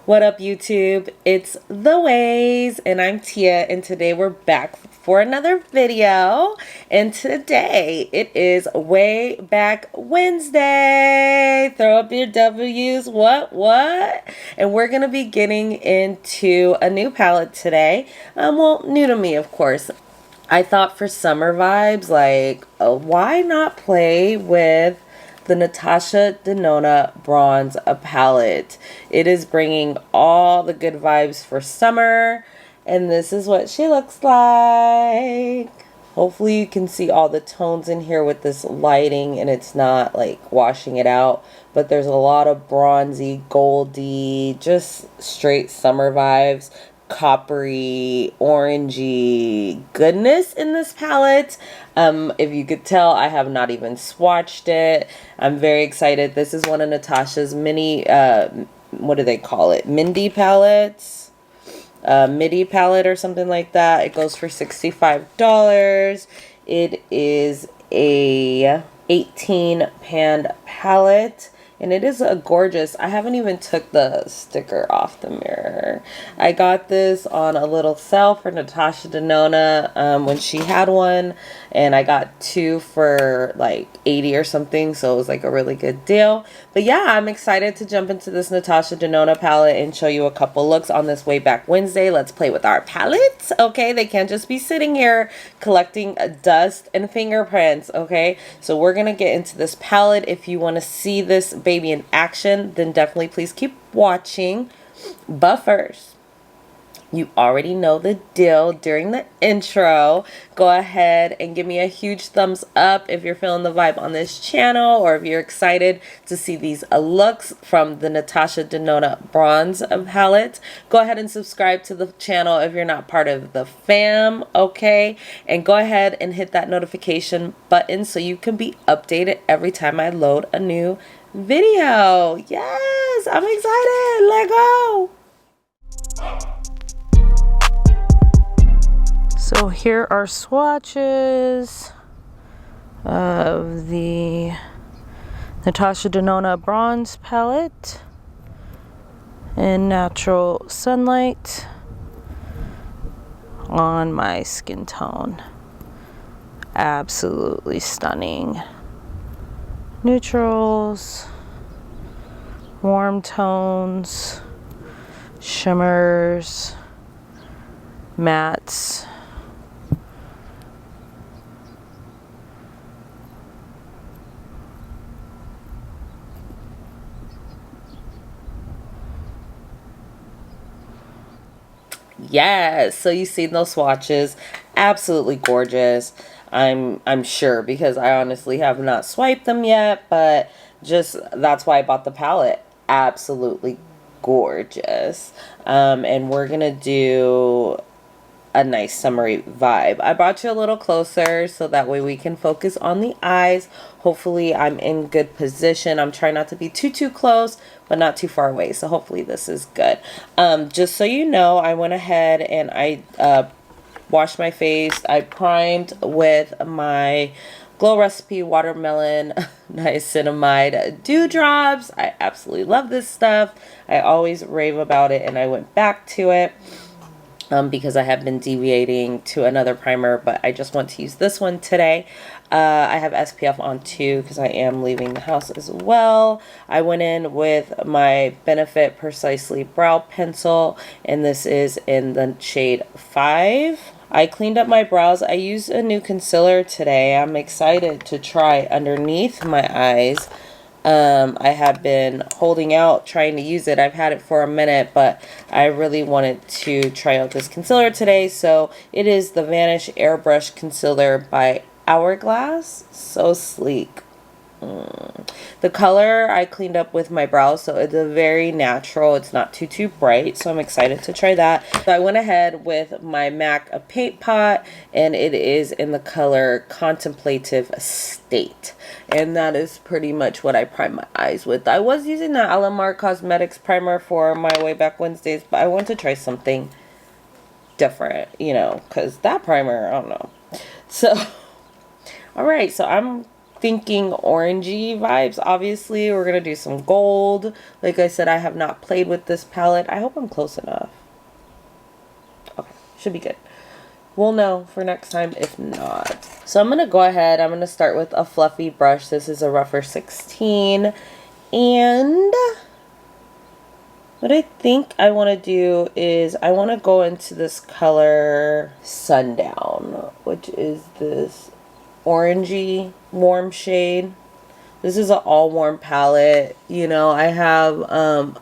What up, YouTube? It's the Ways, and I'm Tia, and today we're back for another video. And today it is Way Back Wednesday. Throw up your W's. What? And we're gonna be getting into a new palette today. Well, new to me, of course. I thought for summer vibes, like, why not play with the Natasha Denona Bronze palette? It is bringing all the good vibes for summer, and this is what she looks like. Hopefully you can see all the tones in here with this lighting and it's not like washing it out, but there's a lot of bronzy, goldy, just straight summer vibes, coppery, orangey goodness in this palette. If you could tell, I have not even swatched it. I'm very excited. This is one of Natasha's mini, what do they call it? Mindy palettes. MIDI palette or something like that. It goes for $65. It is a 18 pan palette. And it is a gorgeous, I haven't even took the sticker off the mirror. I got this on a little sale for Natasha Denona when she had one. And I got two for like 80 or something. So it was like a really good deal. But yeah, I'm excited to jump into this Natasha Denona palette and show you a couple looks on this Way Back Wednesday. Let's play with our palettes, okay? They can't just be sitting here collecting dust and fingerprints, okay? So we're going to get into this palette. If you want to see this baby in action, then definitely please keep watching. But first, you already know the deal during the intro. Go ahead and give me a huge thumbs up if you're feeling the vibe on this channel, or if you're excited to see these looks from the Natasha Denona Bronze palette. Go ahead and subscribe to the channel if you're not part of the fam, okay? And go ahead and hit that notification button so you can be updated every time I load a new video. Yes, I'm excited. Let go. So here are swatches of the Natasha Denona Bronze palette in natural sunlight on my skin tone. Absolutely stunning. Neutrals, warm tones, shimmers, mattes. Yes, so you've seen those swatches. Absolutely gorgeous. I'm sure, because I honestly have not swiped them yet, but just that's why I bought the palette. Absolutely gorgeous. And we're gonna do a nice summery vibe. I brought you a little closer so that way we can focus on the eyes. Hopefully I'm in good position. I'm trying not to be too close, but not too far away. So hopefully this is good. Just so you know, I went ahead and I washed my face. I primed with my Glow Recipe Watermelon Niacinamide Dewdrops. I absolutely love this stuff. I always rave about it, and I went back to it because I have been deviating to another primer, but I just want to use this one today. I have SPF on too because I am leaving the house as well. I went in with my Benefit Precisely Brow Pencil, and this is in the shade 5. I cleaned up my brows. I used a new concealer today. I'm excited to try underneath my eyes. I have been holding out trying to use it. I've had it for a minute, but I really wanted to try out this concealer today. So it is the Vanish Airbrush Concealer by Hourglass. So sleek. The color I cleaned up with my brows, so it's a very natural. It's not too bright, so I'm excited to try that. So I went ahead with my MAC paint pot, and it is in the color Contemplative State, and that is pretty much what I prime my eyes with. I was using the Alamar Cosmetics primer for my Way Back Wednesdays, but I want to try something different, you know, because that primer, I don't know. So all right, so I'm thinking orangey vibes. Obviously, we're going to do some gold. Like I said, I have not played with this palette. I hope I'm close enough. Okay, should be good. We'll know for next time if not. So I'm going to go ahead. I'm going to start with a fluffy brush. This is a rougher 16. And what I think I want to do is I want to go into this color Sundown, which is this orangey warm shade. This is an all warm palette. You know, I have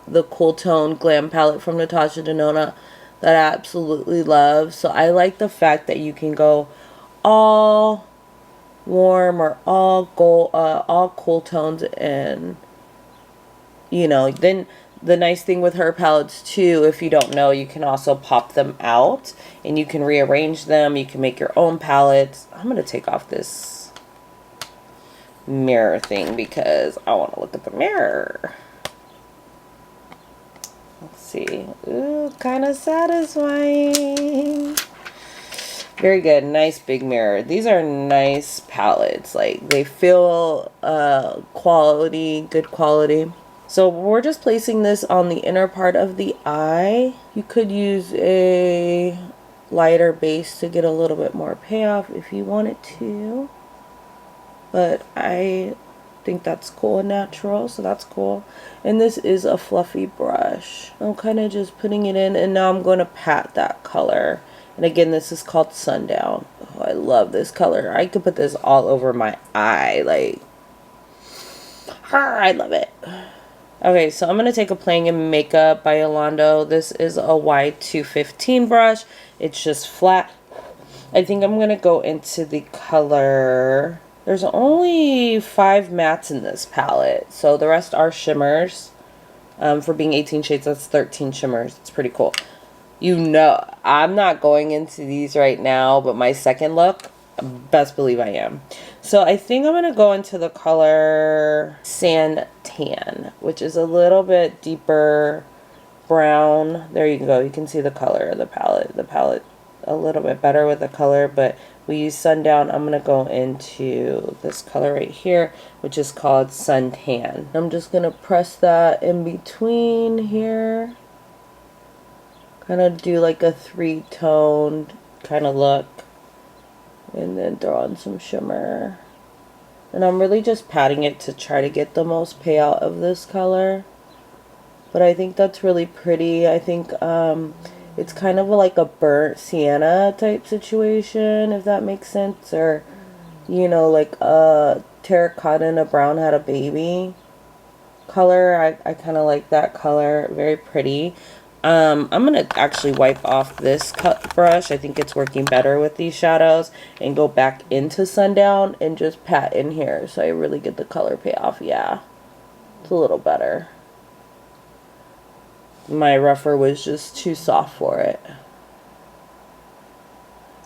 the Cool Tone Glam palette from Natasha Denona that I absolutely love. So I like the fact that you can go all warm or all gold, all cool tones, and you know, then the nice thing with her palettes too, if you don't know, you can also pop them out and you can rearrange them. You can make your own palettes. I'm going to take off this mirror thing because I want to look at the mirror. Let's see. Ooh, kind of satisfying. Very good. Nice big mirror. These are nice palettes. Like, they feel quality, good quality. So we're just placing this on the inner part of the eye. You could use a lighter base to get a little bit more payoff if you wanted to. But I think that's cool and natural, so that's cool. And this is a fluffy brush. I'm kind of just putting it in, and now I'm going to pat that color. And again, this is called Sundown. Oh, I love this color. I could put this all over my eye. Like, I love it. Okay, so I'm going to take a Playing in Makeup by Yolando. This is a Waye 215 brush. It's just flat. I think I'm going to go into the color. There's only 5 mattes in this palette, so the rest are shimmers. For being 18 shades, that's 13 shimmers. It's pretty cool. You know, I'm not going into these right now, but my second look, best believe I am. So I think I'm going to go into the color Sand Tan, which is a little bit deeper brown. There you go. You can see the color of the palette. The palette a little bit better with the color, but we use Sundown. I'm going to go into this color right here, which is called Suntan. I'm just going to press that in between here. Kind of do like a 3-toned kind of look. And then throw on some shimmer. And I'm really just patting it to try to get the most payout of this color. But I think that's really pretty. I think it's kind of like a burnt sienna type situation, if that makes sense. Or, you know, like a terracotta and a brown had a baby color. I kind of like that color. Very pretty. I'm going to actually wipe off this brush. I think it's working better with these shadows, and go back into Sundown and just pat in here so I really get the color payoff. Yeah, it's a little better. My rougher was just too soft for it.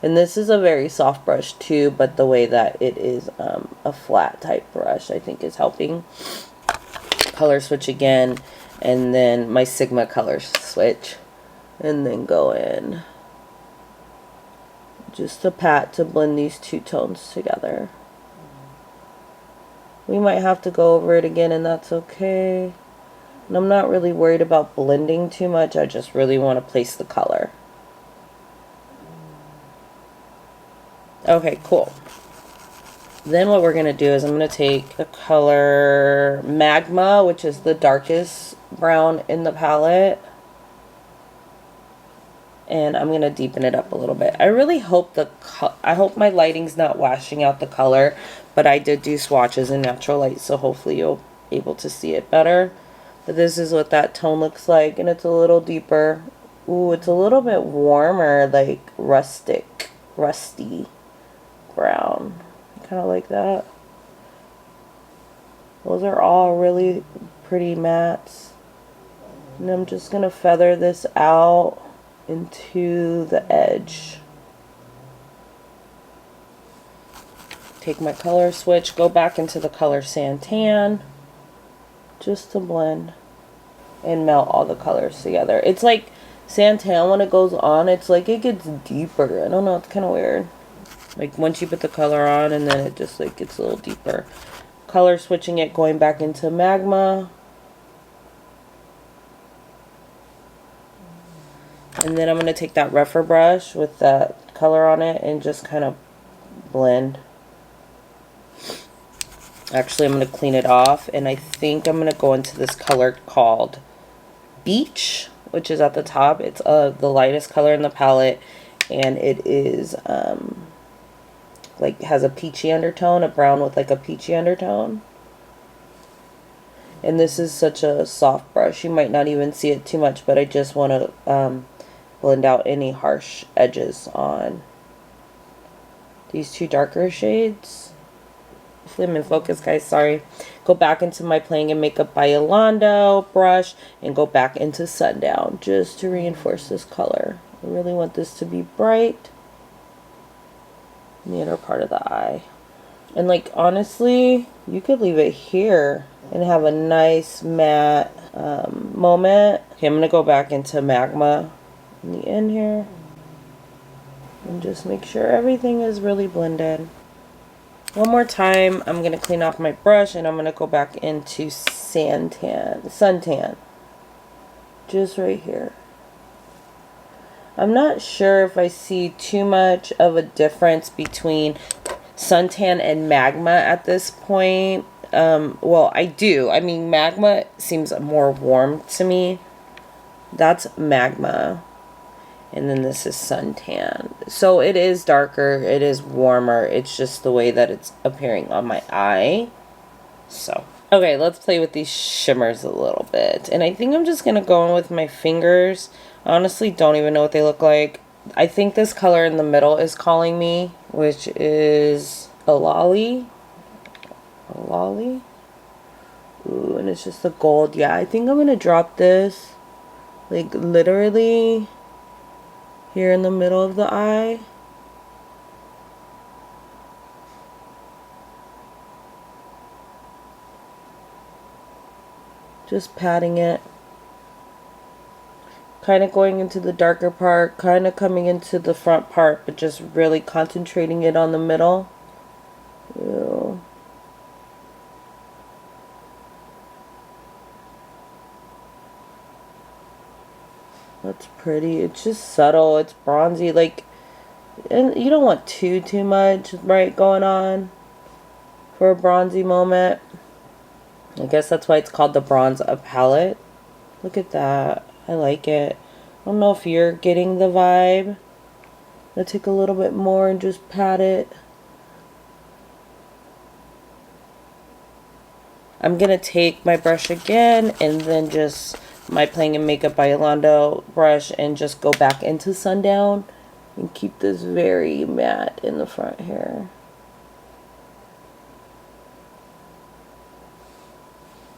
And this is a very soft brush too, but the way that it is a flat type brush, I think is helping. Color switch again. And then my Sigma color switch, and then go in just a pat to blend these 2 tones together. We might have to go over it again, and that's okay. And I'm not really worried about blending too much. I just really want to place the color. Okay, cool. Then what we're going to do is I'm going to take the color Magma, which is the darkest brown in the palette, and I'm going to deepen it up a little bit. I really hope I hope my lighting's not washing out the color, but I did do swatches in natural light, so hopefully you'll be able to see it better. But this is what that tone looks like, and it's a little deeper. Ooh, it's a little bit warmer, like rusty brown. Kind of like that. Those are all really pretty mattes. And I'm just going to feather this out into the edge. Take my color switch, go back into the color Santan, just to blend and melt all the colors together. It's like Santan, when it goes on, it's like it gets deeper. I don't know, it's kind of weird. Like once you put the color on, and then it just like gets a little deeper. Color switching it, going back into Magma. And then I'm going to take that rougher brush with that color on it and just kind of blend. Actually, I'm going to clean it off, and I think I'm going to go into this color called Beach, which is at the top. It's the lightest color in the palette, and it is like has a peachy undertone, a brown with like a peachy undertone. And this is such a soft brush, you might not even see it too much, but I just want to blend out any harsh edges on these two darker shades. Hopefully I'm in focus, guys, sorry. Go back into my Playing in Makeup by Yolanda brush and go back into Sundown just to reinforce this color. I really want this to be bright in the inner part of the eye. And like honestly, you could leave it here and have a nice matte moment. Okay, I'm going to go back into Magma in the end here and just make sure everything is really blended. One more time, I'm going to clean off my brush and I'm going to go back into Suntan. Just right here. I'm not sure if I see too much of a difference between Suntan and Magma at this point. Well, I do. I mean, Magma seems more warm to me. That's Magma. And then this is Suntan. So it is darker. It is warmer. It's just the way that it's appearing on my eye. So, okay, let's play with these shimmers a little bit. And I think I'm just going to go in with my fingers. Honestly, don't even know what they look like. I think this color in the middle is calling me, which is a lolly. A lolly. Ooh, and it's just the gold. Yeah, I think I'm going to drop this, like, literally here in the middle of the eye. Just patting it. Kind of going into the darker part, kind of coming into the front part, but just really concentrating it on the middle. Ew. That's pretty. It's just subtle. It's bronzy. Like, and you don't want too much, right, going on for a bronzy moment. I guess that's why it's called the Bronze Palette. Look at that. I like it. I don't know if you're getting the vibe. I'm going to take a little bit more and just pat it. I'm going to take my brush again and then just my Playing in Makeup by Yolanda brush and just go back into Sundown and keep this very matte in the front here.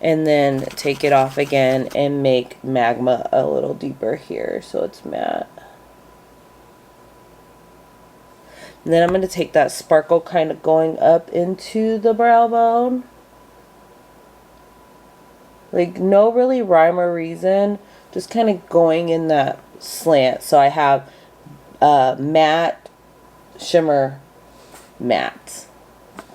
And then take it off again and make Magma a little deeper here so it's matte. And then I'm going to take that sparkle kind of going up into the brow bone. Like, no really rhyme or reason, just kind of going in that slant. So I have matte, shimmer, matte.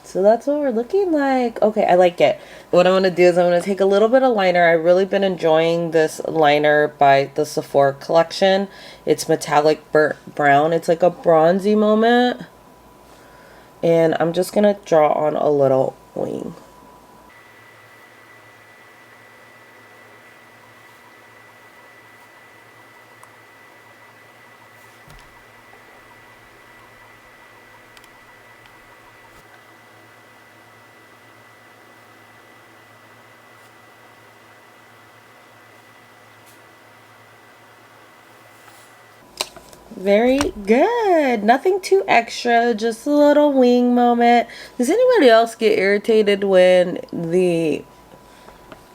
So that's what we're looking like. Okay, I like it. What I'm going to do is I'm going to take a little bit of liner. I've really been enjoying this liner by the Sephora collection. It's metallic burnt brown. It's like a bronzy moment. And I'm just going to draw on a little wing. Very good. Nothing too extra, just a little wing moment. Does anybody else get irritated when the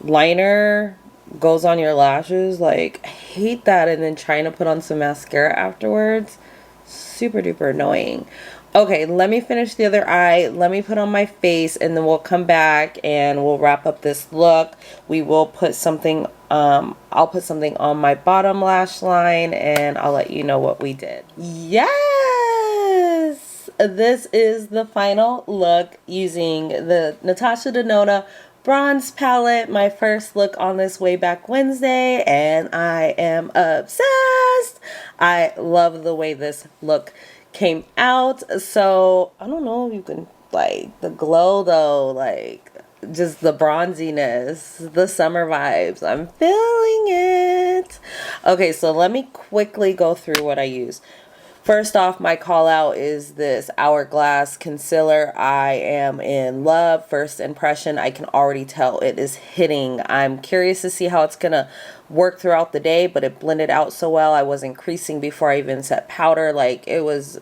liner goes on your lashes? Like, I hate that. And then trying to put on some mascara afterwards. Super duper annoying. Okay, let me finish the other eye. Let me put on my face and then we'll come back and we'll wrap up this look. We will put something, I'll put something on my bottom lash line and I'll let you know what we did. Yes! this is the final look using the Natasha Denona bronze palette. My first look on this Way Back Wednesday, and I am obsessed. I love the way this look came out. So I don't know if you can, like, the glow though, like just the bronziness, the summer vibes. I'm feeling it. Okay, so let me quickly go through what I use. First off, my call out is this Hourglass concealer. I am in love. First impression, I can already tell it is hitting. I'm curious to see how it's gonna work throughout the day, but it blended out so well. I wasn't creasing before I even set powder. Like, it was,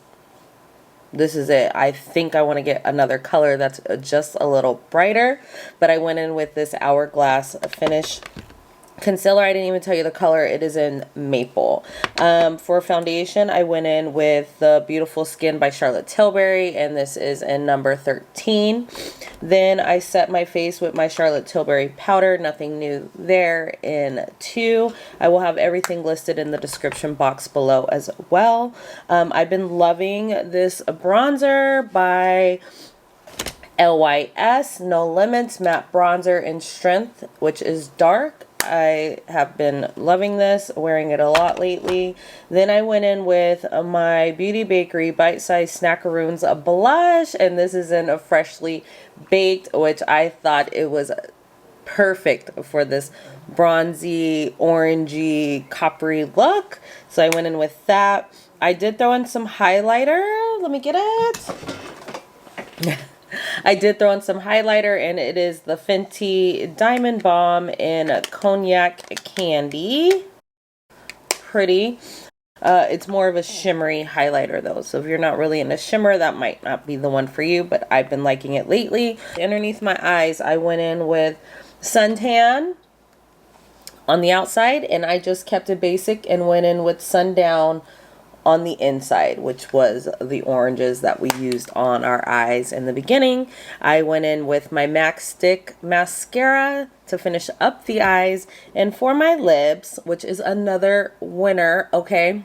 this is it. I think I want to get another color that's just a little brighter, but I went in with this Hourglass finish concealer. I didn't even tell you the color. It is in Maple. For foundation, I went in with the Beautiful Skin by Charlotte Tilbury, and this is in number 13. Then I set my face with my Charlotte Tilbury powder. Nothing new there, in 2. I will have everything listed in the description box below as well. I've been loving this bronzer by LYS, No Limits Matte Bronzer in Strength, which is dark. I have been loving this, wearing it a lot lately. Then I went in with my Beauty Bakery Bite Size Snackaroons blush, and this is in a Freshly Baked, which I thought it was perfect for this bronzy, orangey, coppery look. So I went in with that. I did throw in some highlighter. Let me get it. I did throw in some highlighter, and it is the Fenty Diamond Bomb in Cognac Candy. Pretty. It's more of a shimmery highlighter though, so if you're not really into shimmer, that might not be the one for you, but I've been liking it lately. Underneath my eyes, I went in with Suntan on the outside, and I just kept it basic and went in with Sundown on the inside, which was the oranges that we used on our eyes in the beginning. I went in with my MAC Stick mascara to finish up the eyes, and for my lips, which is another winner, okay?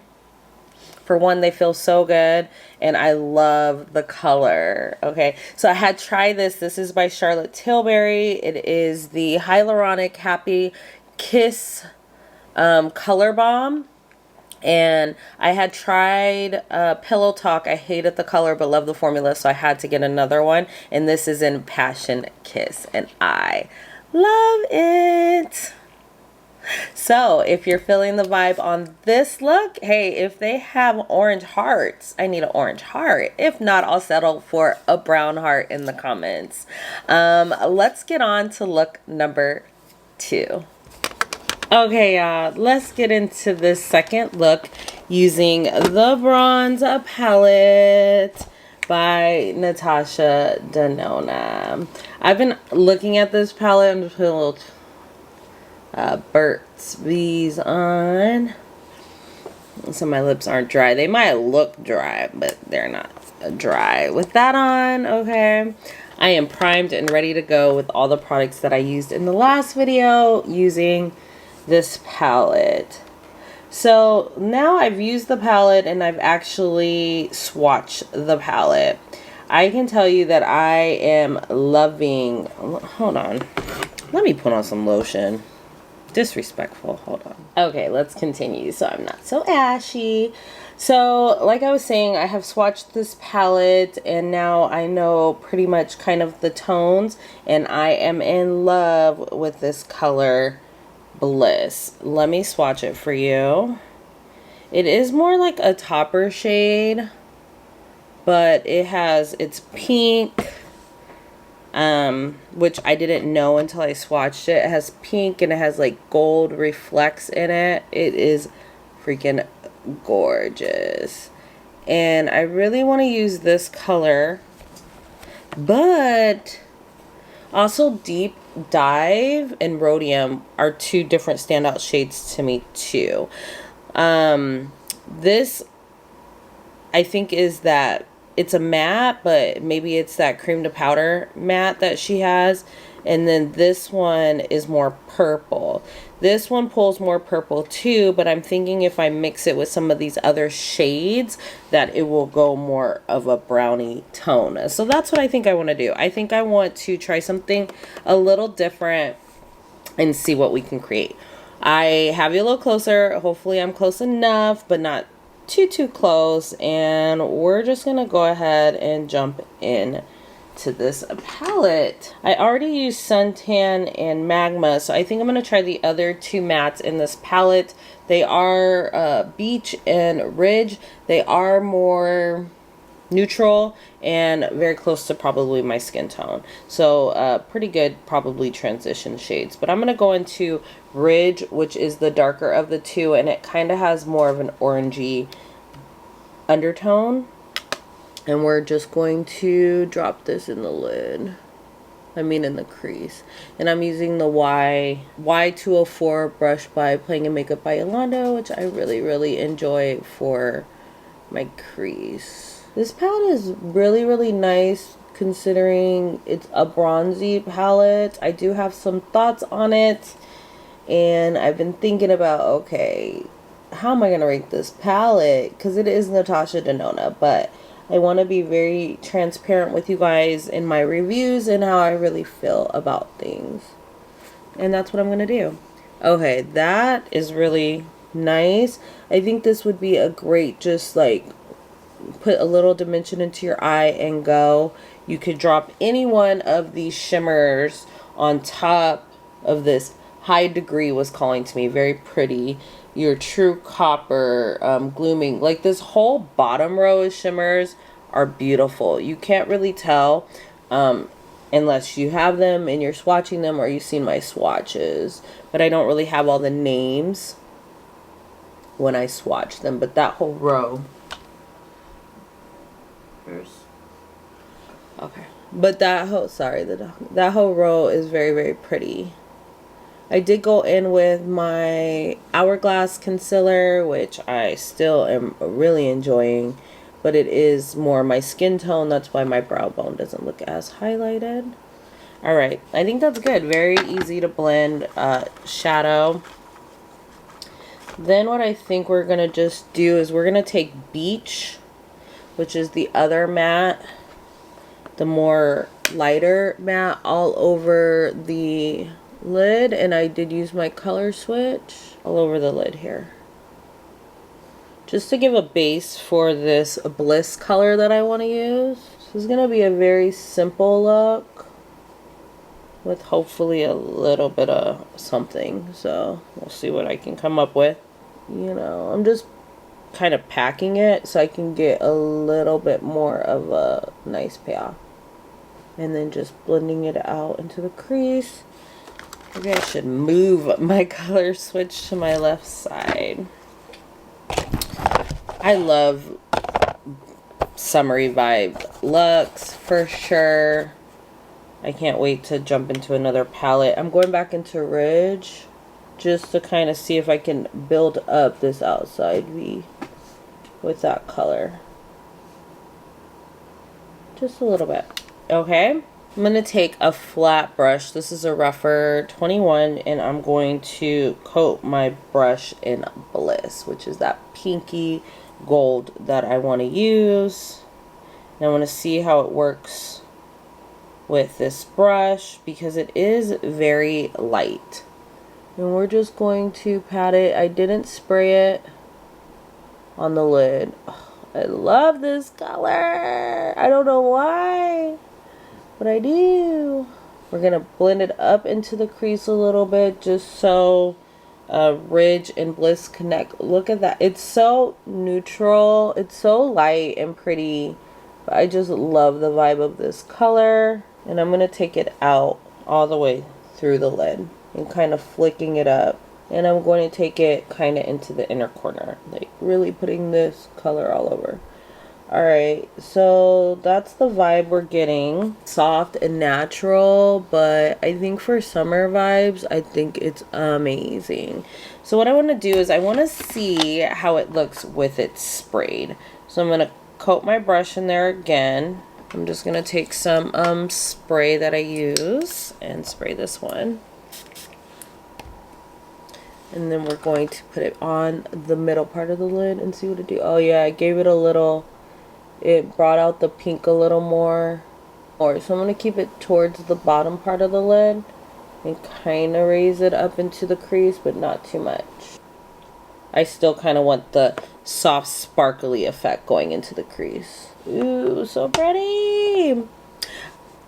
For one, they feel so good, and I love the color, okay? So I had tried this. This is by Charlotte Tilbury. It is the Hyaluronic Happy Kiss Color Balm. And I had tried Pillow Talk. I hated the color but love the formula, so I had to get another one. And this is in Passion Kiss, and I love it. So if you're feeling the vibe on this look, hey, if they have orange hearts, I need an orange heart. If not, I'll settle for a brown heart in the comments. Let's get on to look number 2. Okay, y'all, let's get into this second look using the bronze palette by Natasha Denona. I've been looking at this palette. I'm just putting a little Burt's Bees on. So my lips aren't dry. They might look dry, but they're not dry. With that on, okay, I am primed and ready to go with all the products that I used in the last video using this palette. So now I've used the palette and I've actually swatched the palette. I can tell you that I am loving, hold on, let me put on some lotion. Disrespectful, hold on. Okay, let's continue so I'm not so ashy. So like I was saying, I have swatched this palette and now I know pretty much kind of the tones, and I am in love with this color Bliss. Let me swatch it for you. It is more like a topper shade, but it's pink, which I didn't know until I swatched it. It has pink and it has like gold reflects in it. It is freaking gorgeous, and I really want to use this color, but also Deep Dive and Rhodium are two different standout shades to me too. This I think is that it's a matte, but maybe it's that cream to powder matte that she has, and then this one is more purple. This one pulls more purple too, but I'm thinking if I mix it with some of these other shades that it will go more of a brownie tone. So that's what I think I want to do. I think I want to try something a little different and see what we can create. I have you a little closer. Hopefully I'm close enough, but not too close. And we're just gonna go ahead and jump in to this palette. I already used Suntan and Magma, so I think I'm gonna try the other two mattes in this palette. They are Beach and Ridge. They are more neutral and very close to probably my skin tone, so pretty good probably transition shades. But I'm gonna go into Ridge, which is the darker of the two, and it kind of has more of an orangey undertone, and we're just going to drop this in the lid, I mean in the crease. And I'm using the Y204 brush by Playing in Makeup by Yolanda, which I really enjoy for my crease. This palette is really nice considering it's a bronzy palette. I do have some thoughts on it, and I've been thinking about, okay, how am I going to rate this palette? Because it is Natasha Denona, but I want to be very transparent with you guys in my reviews and how I really feel about things. And that's what I'm going to do. Okay, that is really nice. I think this would be a great just like put a little dimension into your eye and go. You could drop any one of these shimmers on top of this. High Degree was calling to me, very pretty. Your True Copper, Glooming. Like this whole bottom row of shimmers are beautiful. You can't really tell unless you have them and you're swatching them or you've seen my swatches. But I don't really have all the names when I swatch them. But that whole row. Okay, but that whole that whole row is very pretty. I did go in with my Hourglass concealer, which I still am really enjoying, but it is more my skin tone. That's why my brow bone doesn't look as highlighted. All right, I think that's good. Very easy to blend shadow. Then what I think we're gonna just do is we're gonna take Beach, which is the other matte, the more lighter matte, all over the lid. And I did use my color switch all over the lid here, just to give a base for this Bliss color that I want to use. This is going to be a very simple look with hopefully a little bit of something. So we'll see what I can come up with. You know, I'm just kind of packing it so I can get a little bit more of a nice payoff, and then just blending it out into the crease. Maybe I should move my color switch to my left side. I love summery vibe looks for sure. I can't wait to jump into another palette. I'm going back into Ridge just to kind of see if I can build up this outside V with that color. Just a little bit. Okay. I'm going to take a flat brush. This is a rougher 21, and I'm going to coat my brush in Bliss, which is that pinky gold that I want to use. And I want to see how it works with this brush because it is very light. And we're just going to pat it. I didn't spray it on the lid. Oh, I love this color. I don't know why, but I do. We're going to blend it up into the crease a little bit just so Ridge and Bliss connect. Look at that. It's so neutral. It's so light and pretty. But I just love the vibe of this color. And I'm going to take it out all the way through the lid and kind of flicking it up. And I'm going to take it kind of into the inner corner, like really putting this color all over. Alright, so that's the vibe we're getting. Soft and natural, but I think for summer vibes, I think it's amazing. So what I want to do is I want to see how it looks with it sprayed. So I'm going to coat my brush in there again. I'm just going to take some spray that I use and spray this one. And then we're going to put it on the middle part of the lid and see what it do. Oh yeah, I gave it a little, it brought out the pink a little more. So I'm going to keep it towards the bottom part of the lid and kind of raise it up into the crease, but not too much. I still kind of want the soft sparkly effect going into the crease. Ooh, so pretty.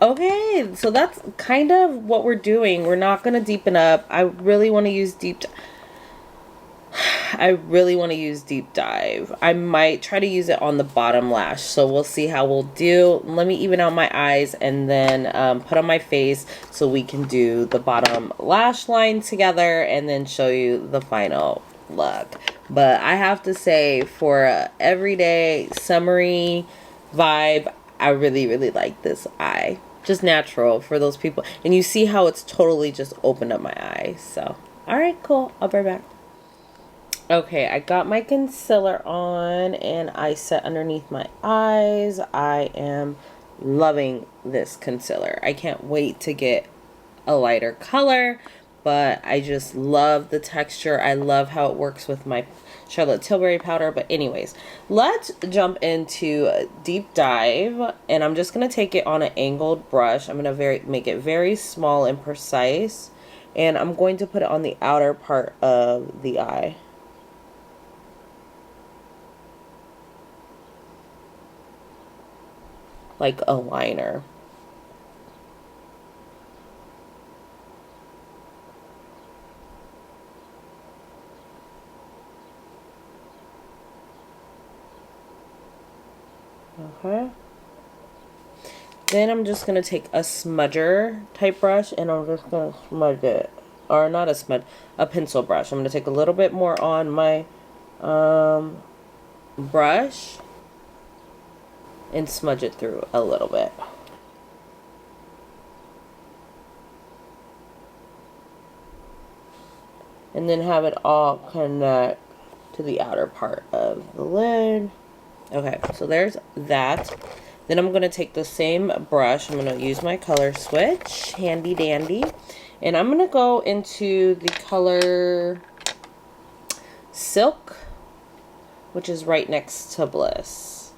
Okay, so that's kind of what we're doing. We're not going to deepen up. I really want to use deep dive. I might try to use it on the bottom lash, so we'll see how we'll do. Let me even out my eyes and then put on my face so we can do the bottom lash line together and then show you the final look. But I have to say, for a everyday summery vibe, I really like this eye. Just natural for those people. And you see how it's totally just opened up my eyes. So, alright, cool. I'll be right back. Okay, I got my concealer on and I set underneath my eyes. I am loving this concealer. I can't wait to get a lighter color, but I just love the texture. I love how it works with my Charlotte Tilbury powder. But anyways, let's jump into deep dive, and I'm just going to take it on an angled brush. I'm going to make it very small and precise, and I'm going to put it on the outer part of the eye. Like a liner. Okay. Then I'm just going to take a smudger type brush and I'm just going to smudge it. Or not a smudge, a pencil brush. I'm going to take a little bit more on my brush and smudge it through a little bit. And then have it all connect to the outer part of the lid. Okay, so there's that. Then I'm going to take the same brush. I'm going to use my color switch, handy dandy. And I'm going to go into the color Silk, which is right next to Bliss.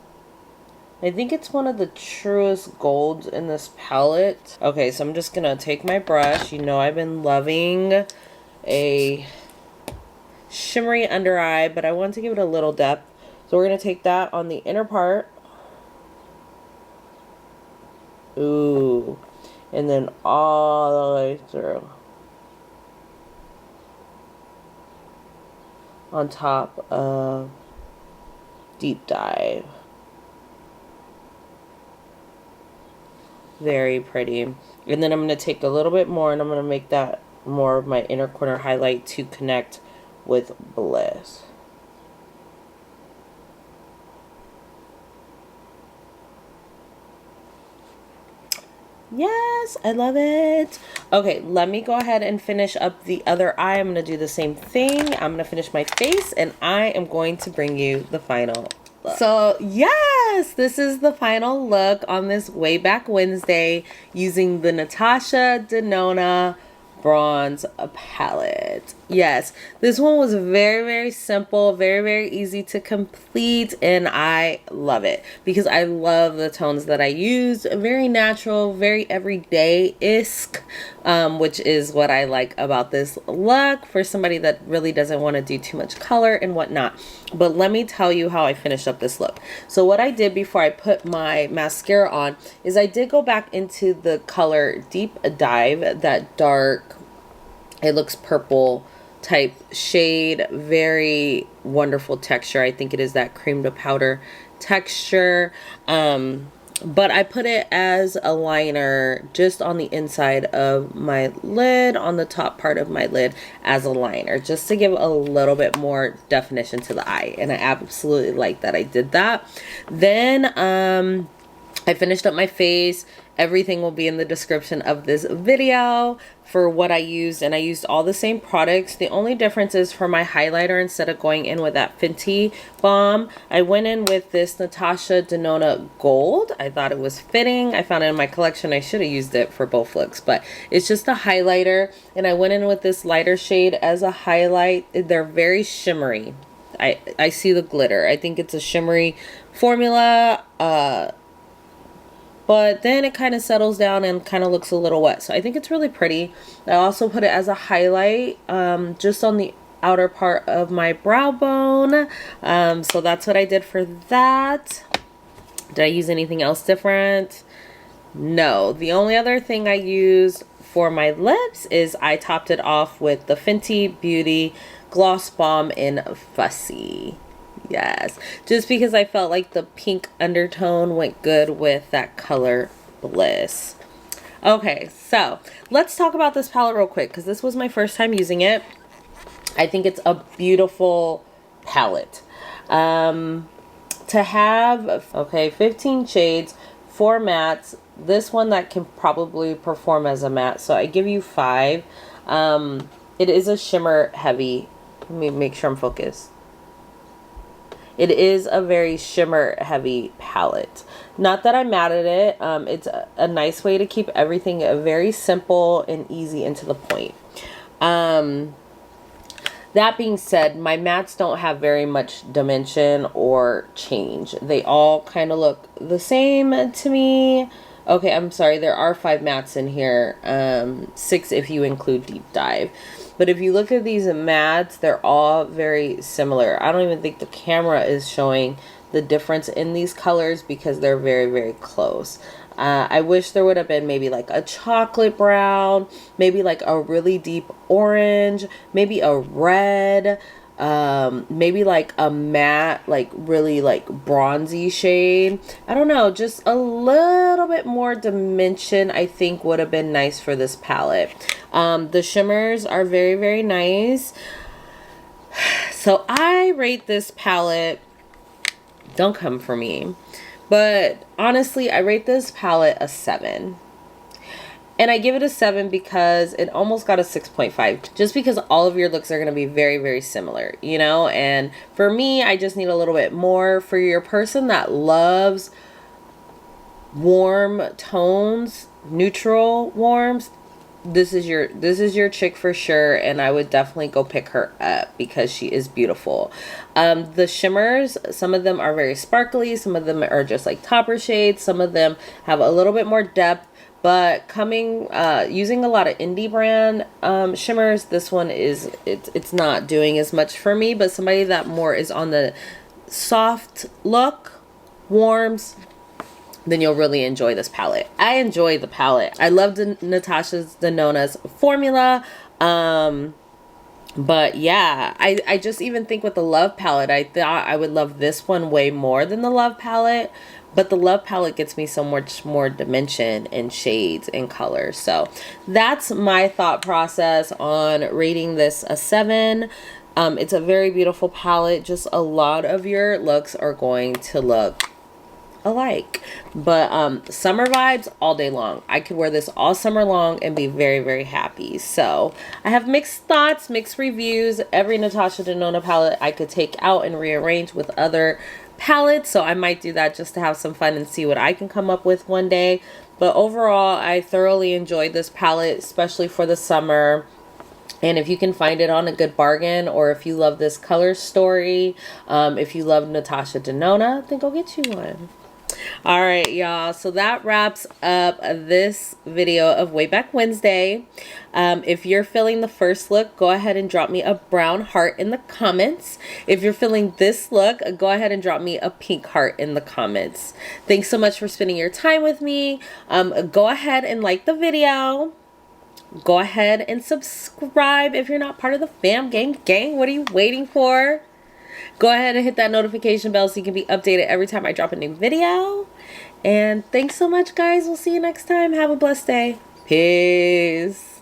I think it's one of the truest golds in this palette. Okay, so I'm just going to take my brush. You know I've been loving a shimmery under eye, but I want to give it a little depth. So we're going to take that on the inner part. Ooh. And then all the way through. On top of Deep Dive. Very pretty. And then I'm going to take a little bit more and I'm going to make that more of my inner corner highlight to connect with Bliss. Yes, I love it. Okay, let me go ahead and finish up the other eye. I'm going to do the same thing. I'm going to finish my face and I am going to bring you the final look. So yes, this is the final look on this Way Back Wednesday using the Natasha Denona bronze palette. Yes, this one was very simple, very easy to complete, and I love it because I love the tones that I used. Very natural, very everyday-esque, which is what I like about this look for somebody that really doesn't want to do too much color and whatnot. But let me tell you how I finished up this look. So what I did before I put my mascara on is I did go back into the color Deep Dive, that dark, it looks purple type shade. Very wonderful texture. I think it is that cream to powder texture. But I put it as a liner just on the inside of my lid, on the top part of my lid as a liner, just to give a little bit more definition to the eye. And I absolutely like that I did that. Then I finished up my face Everything will be in the description of this video for what I used, and I used all the same products. The only difference is for my highlighter, instead of going in with that Fenty Balm, I went in with this Natasha Denona Gold. I thought it was fitting. I found it in my collection. I should have used it for both looks, but it's just a highlighter, and I went in with this lighter shade as a highlight. They're very shimmery. I see the glitter. I think it's a shimmery formula, but then it kind of settles down and kind of looks a little wet. So I think it's really pretty. I also put it as a highlight just on the outer part of my brow bone. So that's what I did for that. Did I use anything else different? No. The only other thing I used for my lips is I topped it off with the Fenty Beauty Gloss Balm in Fussy. Yes, just because I felt like the pink undertone went good with that color Bliss. Okay, so let's talk about this palette real quick, because this was my first time using it. I think it's a beautiful palette. To have, okay, 15 shades, 4 mattes. This one that can probably perform as a matte, so I give you 5. It is a shimmer heavy. Let me make sure I'm focused. It is a very shimmer heavy palette. Not that I'm mad at it. It's a nice way to keep everything very simple and easy and to the point. That being said, my mattes don't have very much dimension or change. They all kind of look the same to me. Okay, I'm sorry. There are 5 mattes in here. 6 if you include Deep Dive. But if you look at these mattes, they're all very similar. I don't even think the camera is showing the difference in these colors because they're very, very close. I wish there would have been maybe like a chocolate brown, maybe like a really deep orange, maybe a red, maybe like a matte, like really like bronzy shade. I don't know, just a little bit more dimension I think would have been nice for this palette. The shimmers are very, very nice. So I rate this palette, don't come for me, but honestly I rate this palette a 7. And I give it a 7 because it almost got a 6.5. Just because all of your looks are going to be very, very similar, you know? And for me, I just need a little bit more. For your person that loves warm tones, neutral warms, this is your chick for sure. And I would definitely go pick her up because she is beautiful. The shimmers, some of them are very sparkly. Some of them are just like topper shades. Some of them have a little bit more depth. But using a lot of indie brand shimmers, this one it's not doing as much for me. But somebody that more is on the soft look, warms, then you'll really enjoy this palette. I enjoy the palette. I loved Natasha Denona's formula. But yeah, I just even think with the Love palette, I thought I would love this one way more than the Love palette. But the Love palette gets me so much more dimension and shades and colors. So that's my thought process on rating this a 7. It's a very beautiful palette. Just a lot of your looks are going to look alike. But summer vibes all day long. I could wear this all summer long and be very, very happy. So I have mixed thoughts, mixed reviews. Every Natasha Denona palette I could take out and rearrange with other palettes, so I might do that just to have some fun and see what I can come up with one day. But overall, I thoroughly enjoyed this palette, especially for the summer. And if you can find it on a good bargain, or if you love this color story, if you love Natasha Denona, then go get you one. All right, y'all, so that wraps up this video of Way Back Wednesday. If you're feeling the first look, go ahead and drop me a brown heart in the comments. If you're feeling this look, go ahead and drop me a pink heart in the comments. Thanks so much for spending your time with me. Go ahead and like the video. Go ahead and subscribe if you're not part of the fam gang. What are you waiting for? Go ahead and hit that notification bell so you can be updated every time I drop a new video. And thanks so much, guys. We'll see you next time. Have a blessed day. Peace.